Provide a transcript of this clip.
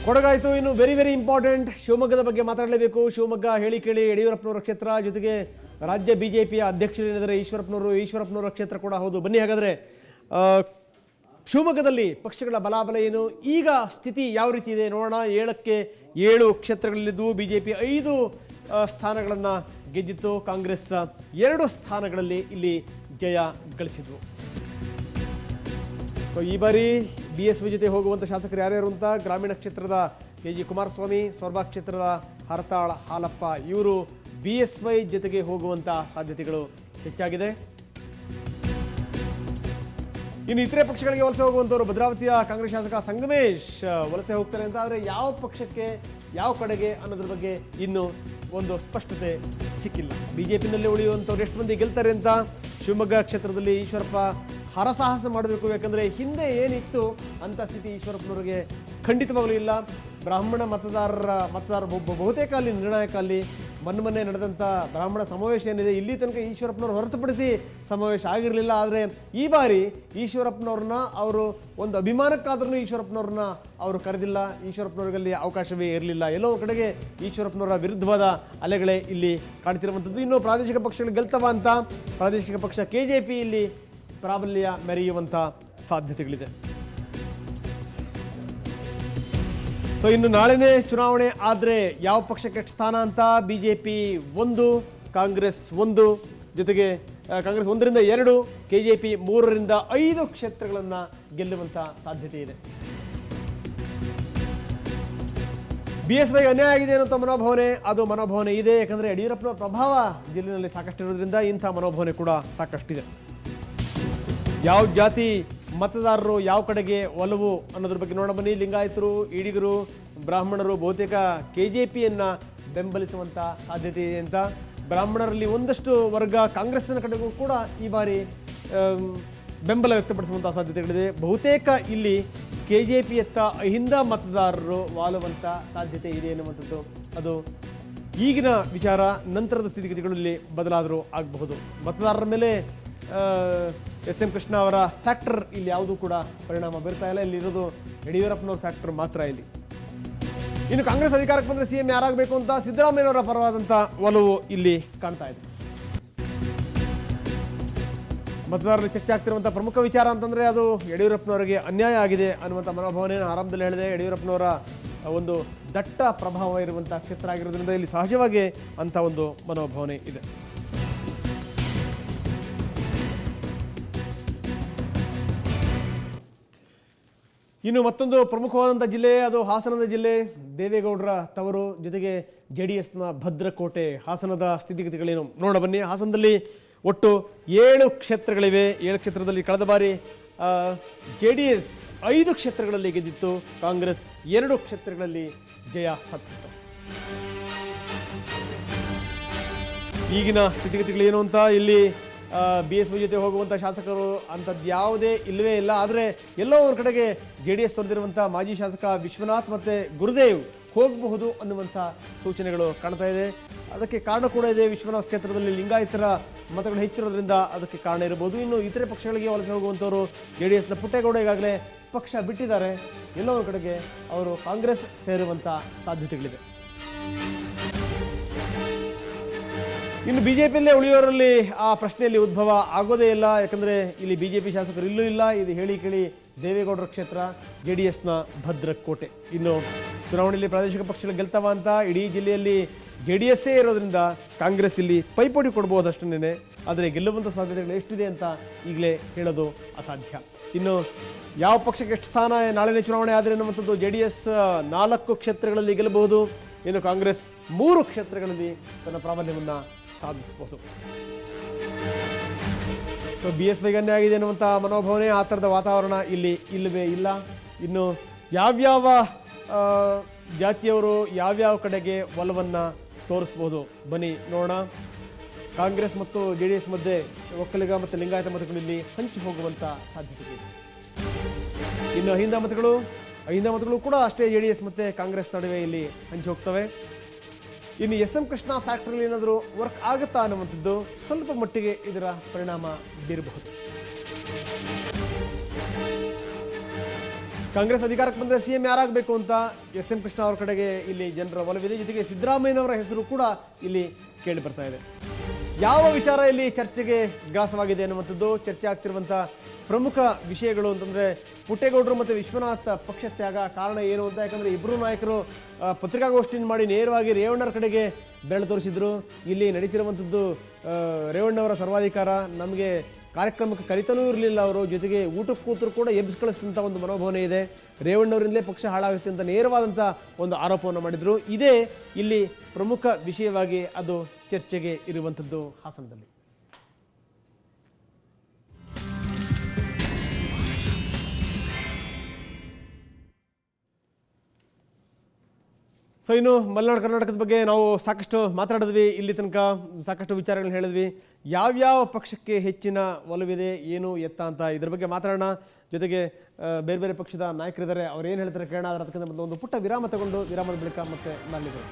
ಕೊಡಗಾಯಿತು. ಇನ್ನು very important ಶಿವಮೊಗ್ಗದ ಬಗ್ಗೆ ಮಾತಾಡಲೇಬೇಕು. ಶಿವಮೊಗ್ಗ ಹೇಳಿ ಕೇಳಿ ಯಡಿಯೂರಪ್ಪನವರ ಕ್ಷೇತ್ರ, ಜೊತೆಗೆ ರಾಜ್ಯ ಬಿಜೆಪಿಯ ಅಧ್ಯಕ್ಷರೇನಿದ್ದಾರೆ ಈಶ್ವರಪ್ಪನವರ ಕ್ಷೇತ್ರ ಕೂಡ ಹೌದು. ಬನ್ನಿ ಹಾಗಾದರೆ ಶಿವಮೊಗ್ಗದಲ್ಲಿ ಪಕ್ಷಗಳ ಬಲಾಬಲ ಏನು, ಈಗ ಸ್ಥಿತಿ ಯಾವ ರೀತಿ ಇದೆ ನೋಡೋಣ. 7ಕ್ಕೆ 7 ಕ್ಷೇತ್ರಗಳಲ್ಲಿದ್ದು ಬಿಜೆಪಿ 5 ಸ್ಥಾನಗಳನ್ನು ಗೆದ್ದಿತ್ತು. ಕಾಂಗ್ರೆಸ್ 2 ಸ್ಥಾನಗಳಲ್ಲಿ ಇಲ್ಲಿ ಜಯ ಗಳಿಸಿದ್ರು. ಸೊ ಈ ಬಾರಿ BSV ಜೊತೆ ಹೋಗುವಂಥ ಶಾಸಕರು ಯಾರ್ಯಾರು ಅಂತ, ಗ್ರಾಮೀಣ ಕ್ಷೇತ್ರದ KG ಕುಮಾರಸ್ವಾಮಿ, ಸೊರಬ ಕ್ಷೇತ್ರದ ಹರತಾಳ್ ಹಾಲಪ್ಪ ಇವರು BSY ಜೊತೆಗೆ ಹೋಗುವಂಥ ಸಾಧ್ಯತೆಗಳು ಹೆಚ್ಚಾಗಿದೆ. ಇನ್ನು ಇತರೆ ಪಕ್ಷಗಳಿಗೆ ವಲಸೆ ಹೋಗುವಂಥವ್ರು ಭದ್ರಾವತಿಯ ಕಾಂಗ್ರೆಸ್ ಶಾಸಕ ಸಂಗಮೇಶ್ ವಲಸೆ ಹೋಗ್ತಾರೆ ಅಂತ. ಆದರೆ ಯಾವ ಪಕ್ಷಕ್ಕೆ ಯಾವ ಕಡೆಗೆ ಅನ್ನೋದ್ರ ಬಗ್ಗೆ ಇನ್ನೂ ಒಂದು ಸ್ಪಷ್ಟತೆ ಸಿಕ್ಕಿಲ್ಲ. ಬಿಜೆಪಿನಲ್ಲಿ ಉಳಿಯುವಂಥವ್ರು ಎಷ್ಟು ಮಂದಿ ಗೆಲ್ತಾರೆ ಅಂತ ಶಿವಮೊಗ್ಗ ಕ್ಷೇತ್ರದಲ್ಲಿ ಈಶ್ವರಪ್ಪ ಹರಸಾಹಸ ಮಾಡಬೇಕು. ಯಾಕಂದರೆ ಹಿಂದೆ ಏನಿತ್ತು ಅಂಥ ಸ್ಥಿತಿ ಈಶ್ವರಪ್ಪನವರಿಗೆ ಖಂಡಿತವಾಗಲೂ ಇಲ್ಲ. ಬ್ರಾಹ್ಮಣ ಮತದಾರರ ಬಹುತೇಕ ಅಲ್ಲಿ ನಿರ್ಣಾಯಕ ಅಲ್ಲಿ ಮೊನ್ನೆ ನಡೆದಂಥ ಬ್ರಾಹ್ಮಣ ಸಮಾವೇಶ ಏನಿದೆ, ಇಲ್ಲಿ ತನಕ ಈಶ್ವರಪ್ಪನವ್ರು ಹೊರತುಪಡಿಸಿ ಸಮಾವೇಶ ಆಗಿರಲಿಲ್ಲ. ಆದರೆ ಈ ಬಾರಿ ಈಶ್ವರಪ್ಪನವ್ರನ್ನ ಅವರು ಒಂದು ಅಭಿಮಾನಕ್ಕಾದ್ರೂ ಈಶ್ವರಪ್ಪನವ್ರನ್ನ ಅವರು ಕರೆದಿಲ್ಲ. ಈಶ್ವರಪ್ಪನವ್ರಿಗಲ್ಲಿ ಅವಕಾಶವೇ ಇರಲಿಲ್ಲ. ಎಲ್ಲೋ ಕಡೆಗೆ ಈಶ್ವರಪ್ಪನವರ ವಿರುದ್ಧವಾದ ಅಲೆಗಳೇ ಇಲ್ಲಿ ಕಾಣ್ತಿರುವಂಥದ್ದು. ಇನ್ನು ಪ್ರಾದೇಶಿಕ ಪಕ್ಷಗಳು ಗೆಲ್ತವ ಅಂತ ಪ್ರಾದೇಶಿಕ ಪಕ್ಷ KJP ಇಲ್ಲಿ ಪ್ರಾಬಲ್ಯ ಮೆರೆಯುವಂಥ ಸಾಧ್ಯತೆಗಳಿದೆ. ಸೊ ಇನ್ನು ನಾಳೆನೇ ಚುನಾವಣೆ ಆದರೆ ಯಾವ ಪಕ್ಷಕ್ಕೆ ಸ್ಥಾನ ಅಂತ BJP 1, ಕಾಂಗ್ರೆಸ್ 1, ಜೊತೆಗೆ ಕಾಂಗ್ರೆಸ್ 1ರಿಂದ 2, KJP 3ರಿಂದ 5 ಕ್ಷೇತ್ರಗಳನ್ನು ಗೆಲ್ಲುವಂಥ ಸಾಧ್ಯತೆ ಇದೆ. BSY ಅನ್ಯಾಯ ಆಗಿದೆ ಅನ್ನುವಂಥ ಮನೋಭಾವನೆ ಇದೆ. ಯಾಕಂದರೆ ಯಡಿಯೂರಪ್ಪನವರ ಪ್ರಭಾವ ಜಿಲ್ಲೆಯಲ್ಲಿ ಸಾಕಷ್ಟು ಇರೋದ್ರಿಂದ ಇಂಥ ಮನೋಭಾವನೆ ಕೂಡ ಸಾಕಷ್ಟಿದೆ. ಯಾವ ಜಾತಿ ಮತದಾರರು ಯಾವ ಕಡೆಗೆ ಒಲವು ಅನ್ನೋದ್ರ ಬಗ್ಗೆ ನೋಡ ಬನ್ನಿ. ಲಿಂಗಾಯತರು, ಈಡಿಗರು, ಬ್ರಾಹ್ಮಣರು ಬಹುತೇಕ KJPಯನ್ನು ಬೆಂಬಲಿಸುವಂಥ ಸಾಧ್ಯತೆ ಇದೆ ಅಂತ. ಬ್ರಾಹ್ಮಣರಲ್ಲಿ ಒಂದಷ್ಟು ವರ್ಗ ಕಾಂಗ್ರೆಸ್ಸಿನ ಕಡೆಗೂ ಕೂಡ ಈ ಬಾರಿ ಬೆಂಬಲ ವ್ಯಕ್ತಪಡಿಸುವಂಥ ಸಾಧ್ಯತೆಗಳಿದೆ. ಬಹುತೇಕ ಇಲ್ಲಿ KJPಯತ್ತ ಅಹಿಂದ ಮತದಾರರು ವಾಲುವಂಥ ಸಾಧ್ಯತೆ ಇದೆ ಎನ್ನುವಂಥದ್ದು ಅದು ಈಗಿನ ವಿಚಾರ. ನಂತರದ ಸ್ಥಿತಿಗತಿಗಳಲ್ಲಿ ಬದಲಾದರೂ ಆಗಬಹುದು. ಮತದಾರರ ಮೇಲೆ SM ಕೃಷ್ಣ ಅವರ ಫ್ಯಾಕ್ಟರ್ ಇಲ್ಲಿ ಯಾವುದೂ ಕೂಡ ಪರಿಣಾಮ ಬೀರ್ತಾ ಇಲ್ಲ. ಇಲ್ಲಿರೋದು ಯಡಿಯೂರಪ್ಪನವ್ರ ಫ್ಯಾಕ್ಟರ್ ಮಾತ್ರ ಇಲ್ಲಿ. ಇನ್ನು ಕಾಂಗ್ರೆಸ್ ಅಧಿಕಾರಕ್ಕೆ ಬಂದರೆ CM ಯಾರಾಗಬೇಕು ಅಂತ ಸಿದ್ದರಾಮಯ್ಯನವರ ಪರವಾದಂಥ ಒಲವು ಇಲ್ಲಿ ಕಾಣ್ತಾ ಇದೆ. ಮತದಾರರಲ್ಲಿ ಚರ್ಚೆ ಆಗ್ತಿರುವಂಥ ಪ್ರಮುಖ ವಿಚಾರ ಅಂತಂದರೆ ಅದು ಯಡಿಯೂರಪ್ಪನವರಿಗೆ ಅನ್ಯಾಯ ಆಗಿದೆ ಅನ್ನುವಂಥ ಮನೋಭಾವನೆಯನ್ನು ಆರಂಭದಲ್ಲಿ ಹೇಳಿದೆ. ಯಡಿಯೂರಪ್ಪನವರ ಒಂದು ದಟ್ಟ ಪ್ರಭಾವ ಇರುವಂಥ ಕ್ಷೇತ್ರ ಆಗಿರೋದ್ರಿಂದ ಇಲ್ಲಿ ಸಹಜವಾಗಿ ಅಂಥ ಒಂದು ಮನೋಭಾವನೆ ಇದೆ. ಇನ್ನು ಮತ್ತೊಂದು ಪ್ರಮುಖವಾದಂಥ ಜಿಲ್ಲೆ ಅದು ಹಾಸನದ ಜಿಲ್ಲೆ, ದೇವೇಗೌಡರ ತವರು, ಜೊತೆಗೆ JDSನ ಭದ್ರಕೋಟೆ. ಹಾಸನದ ಸ್ಥಿತಿಗತಿಗಳೇನು ನೋಡ ಬನ್ನಿ. ಹಾಸನದಲ್ಲಿ ಒಟ್ಟು 7 ಕ್ಷೇತ್ರಗಳಿವೆ. 7 ಕ್ಷೇತ್ರದಲ್ಲಿ ಕಳೆದ ಬಾರಿ JDS 5 ಕ್ಷೇತ್ರಗಳಲ್ಲಿ ಗೆದ್ದಿತ್ತು. ಕಾಂಗ್ರೆಸ್ 2 ಕ್ಷೇತ್ರಗಳಲ್ಲಿ ಜಯ ಸಾಧಿಸಿತ್ತು. ಈಗಿನ ಸ್ಥಿತಿಗತಿಗಳೇನು ಅಂತ ಇಲ್ಲಿ BSY ಜೊತೆ ಹೋಗುವಂಥ ಶಾಸಕರು ಅಂಥದ್ದು ಯಾವುದೇ ಇಲ್ಲವೇ ಇಲ್ಲ. ಆದರೆ ಎಲ್ಲೋ ಒಂದು ಕಡೆಗೆ JDS ತೊರೆದಿರುವಂಥ ಮಾಜಿ ಶಾಸಕ ವಿಶ್ವನಾಥ್ ಮತ್ತು ಗುರುದೇವ್ ಹೋಗಬಹುದು ಅನ್ನುವಂಥ ಸೂಚನೆಗಳು ಕಾಣ್ತಾ ಇದೆ. ಅದಕ್ಕೆ ಕಾರಣ ಕೂಡ ಇದೆ. ವಿಶ್ವನಾಥ್ ಕ್ಷೇತ್ರದಲ್ಲಿ ಲಿಂಗಾಯತರ ಮತಗಳು ಹೆಚ್ಚಿರೋದ್ರಿಂದ ಅದಕ್ಕೆ ಕಾರಣ ಇರಬಹುದು. ಇನ್ನು ಇತರೆ ಪಕ್ಷಗಳಿಗೆ ವಲಸೆ ಹೋಗುವಂಥವರು JDSನ ಪುಟ್ಟೇಗೌಡ ಈಗಾಗಲೇ ಪಕ್ಷ ಬಿಟ್ಟಿದ್ದಾರೆ. ಎಲ್ಲೋ ಒಂದು ಕಡೆಗೆ ಅವರು ಕಾಂಗ್ರೆಸ್ ಸೇರುವಂಥ ಸಾಧ್ಯತೆಗಳಿದೆ. ಇನ್ನು BJPಯಲ್ಲೇ ಉಳಿಯೋರಲ್ಲಿ ಆ ಪ್ರಶ್ನೆಯಲ್ಲಿ ಉದ್ಭವ ಆಗೋದೇ ಇಲ್ಲ. ಯಾಕಂದರೆ ಇಲ್ಲಿ BJP ಶಾಸಕರು ಇಲ್ಲೂ ಇಲ್ಲ. ಇದು ಹೇಳಿ ಕೇಳಿ ದೇವೇಗೌಡರ ಕ್ಷೇತ್ರ, JDSನ ಭದ್ರಕೋಟೆ. ಇನ್ನು ಚುನಾವಣೆಯಲ್ಲಿ ಪ್ರಾದೇಶಿಕ ಪಕ್ಷಗಳು ಗೆಲ್ತವ ಅಂತ ಇಡೀ ಜಿಲ್ಲೆಯಲ್ಲಿ JDSೇ ಇರೋದ್ರಿಂದ ಕಾಂಗ್ರೆಸ್ ಇಲ್ಲಿ ಪೈಪೋಟಿ ಕೊಡ್ಬೋದು ಅಷ್ಟನ್ನೇ. ಆದರೆ ಗೆಲ್ಲುವಂಥ ಸಾಧ್ಯತೆಗಳು ಎಷ್ಟಿದೆ ಅಂತ ಈಗಲೇ ಹೇಳೋದು ಅಸಾಧ್ಯ. ಇನ್ನು ಯಾವ ಪಕ್ಷಕ್ಕೆ ಎಷ್ಟು ಸ್ಥಾನ ನಾಳೆನೇ ಚುನಾವಣೆ ಆದರೆ ಅನ್ನುವಂಥದ್ದು JDS 4 ಕ್ಷೇತ್ರಗಳಲ್ಲಿ ಗೆಲ್ಲಬಹುದು. ಇನ್ನು ಕಾಂಗ್ರೆಸ್ 3 ಕ್ಷೇತ್ರಗಳಲ್ಲಿ ತನ್ನ ಪ್ರಾಬಲ್ಯವನ್ನು ಸಾಧಿಸಬಹುದು. ಸೊ BSY ಅನ್ಯಾಯ ಆಗಿದೆ ಅನ್ನುವಂಥ ಮನೋಭಾವನೆ, ಆ ಥರದ ವಾತಾವರಣ ಇಲ್ಲಿ ಇಲ್ಲವೇ ಇಲ್ಲ. ಇನ್ನು ಯಾವ್ಯಾವ ಜಾತಿಯವರು ಯಾವ್ಯಾವ ಕಡೆಗೆ ಒಲವನ್ನು ತೋರಿಸ್ಬೋದು ಬನ್ನಿ ನೋಡೋಣ. ಕಾಂಗ್ರೆಸ್ ಮತ್ತು JDS ಮಧ್ಯೆ ಒಕ್ಕಲಿಗ ಮತ್ತು ಲಿಂಗಾಯತ ಮತಗಳು ಇಲ್ಲಿ ಹಂಚಿ ಹೋಗುವಂಥ ಸಾಧ್ಯತೆ ಇದೆ. ಇನ್ನು ಅಹಿಂದ ಮತಗಳು ಕೂಡ ಅಷ್ಟೇ JDS ಮತ್ತು ಕಾಂಗ್ರೆಸ್ ನಡುವೆ ಇಲ್ಲಿ ಹಂಚಿ ಹೋಗ್ತವೆ. ಇನ್ನು SM ಕೃಷ್ಣ ಫ್ಯಾಕ್ಟರಿಯಲ್ಲಿ ಏನಾದರೂ ವರ್ಕ್ ಆಗುತ್ತಾ ಅನ್ನುವಂಥದ್ದು ಸ್ವಲ್ಪ ಮಟ್ಟಿಗೆ ಇದರ ಪರಿಣಾಮ ಬೀರಬಹುದು. ಕಾಂಗ್ರೆಸ್ ಅಧಿಕಾರಕ್ಕೆ ಬಂದರೆ CM ಯಾರಾಗಬೇಕು ಅಂತ SM ಕೃಷ್ಣ ಅವರ ಕಡೆಗೆ ಇಲ್ಲಿ ಜನರ ಒಲವಿದೆ. ಜೊತೆಗೆ ಸಿದ್ದರಾಮಯ್ಯನವರ ಹೆಸರು ಕೂಡ ಇಲ್ಲಿ ಕೇಳಿ ಬರ್ತಾ ಇದೆ. ಯಾವ ವಿಚಾರ ಇಲ್ಲಿ ಚರ್ಚೆಗೆ ಗ್ರಾಸವಾಗಿದೆ ಅನ್ನುವಂಥದ್ದು ಚರ್ಚೆ ಆಗ್ತಿರುವಂಥ ಪ್ರಮುಖ ವಿಷಯಗಳು ಅಂತಂದರೆ ಪುಟ್ಟೇಗೌಡರು ಮತ್ತು ವಿಶ್ವನಾಥ್ ಪಕ್ಷ ತ್ಯಾಗ ಕಾರಣ ಏನು ಅಂತ. ಯಾಕಂದರೆ ಇಬ್ಬರು ನಾಯಕರು ಪತ್ರಿಕಾಗೋಷ್ಠಿಯನ್ನು ಮಾಡಿ ನೇರವಾಗಿ ರೇವಣ್ಣರ ಕಡೆಗೆ ಬೆರಳು ತೋರಿಸಿದ್ರು. ಇಲ್ಲಿ ನಡೀತಿರುವಂಥದ್ದು ರೇವಣ್ಣವರ ಸರ್ವಾಧಿಕಾರ, ನಮಗೆ ಕಾರ್ಯಕ್ರಮಕ್ಕೆ ಕರಿತನೂ ಇರಲಿಲ್ಲ ಅವರು, ಜೊತೆಗೆ ಊಟಕ್ಕೆ ಕೂತರು ಕೂಡ ಎಬ್ಬಿಸಿ ಕಳಿಸಿದಂಥ ಒಂದು ಮನೋಭಾವನೆ ಇದೆ. ರೇವಣ್ಣವರಿಂದಲೇ ಪಕ್ಷ ಹಾಳಾಗುತ್ತೆ ಅಂತ ನೇರವಾದಂಥ ಒಂದು ಆರೋಪವನ್ನು ಮಾಡಿದರು. ಇದೇ ಇಲ್ಲಿ ಪ್ರಮುಖ ವಿಷಯವಾಗಿ ಅದು ಚರ್ಚೆಗೆ ಇರುವಂಥದ್ದು ಹಾಸನದಲ್ಲಿ. ಸೊ ಇನ್ನು ಮಲೆನಾಡು ಕರ್ನಾಟಕದ ಬಗ್ಗೆ ನಾವು ಸಾಕಷ್ಟು ಮಾತಾಡಿದ್ವಿ, ಇಲ್ಲಿ ತನಕ ಸಾಕಷ್ಟು ವಿಚಾರಗಳನ್ನ ಹೇಳಿದ್ವಿ. ಯಾವ್ಯಾವ ಪಕ್ಷಕ್ಕೆ ಹೆಚ್ಚಿನ ಒಲವಿದೆ, ಏನು ಎತ್ತ ಅಂತ ಇದ್ರ ಬಗ್ಗೆ ಮಾತಾಡೋಣ. ಜೊತೆಗೆ ಬೇರೆ ಬೇರೆ ಪಕ್ಷದ ನಾಯಕರಿದ್ದಾರೆ, ಅವ್ರು ಏನು ಹೇಳ್ತಾರೆ ಕೇಳೋಣ. ಅದರ ಒಂದು ಪುಟ್ಟ ವಿರಾಮ ತಗೊಂಡು ವಿರಾಮದ ಬಳಿಕ ಮತ್ತೆ ಮರಳಿದೆ.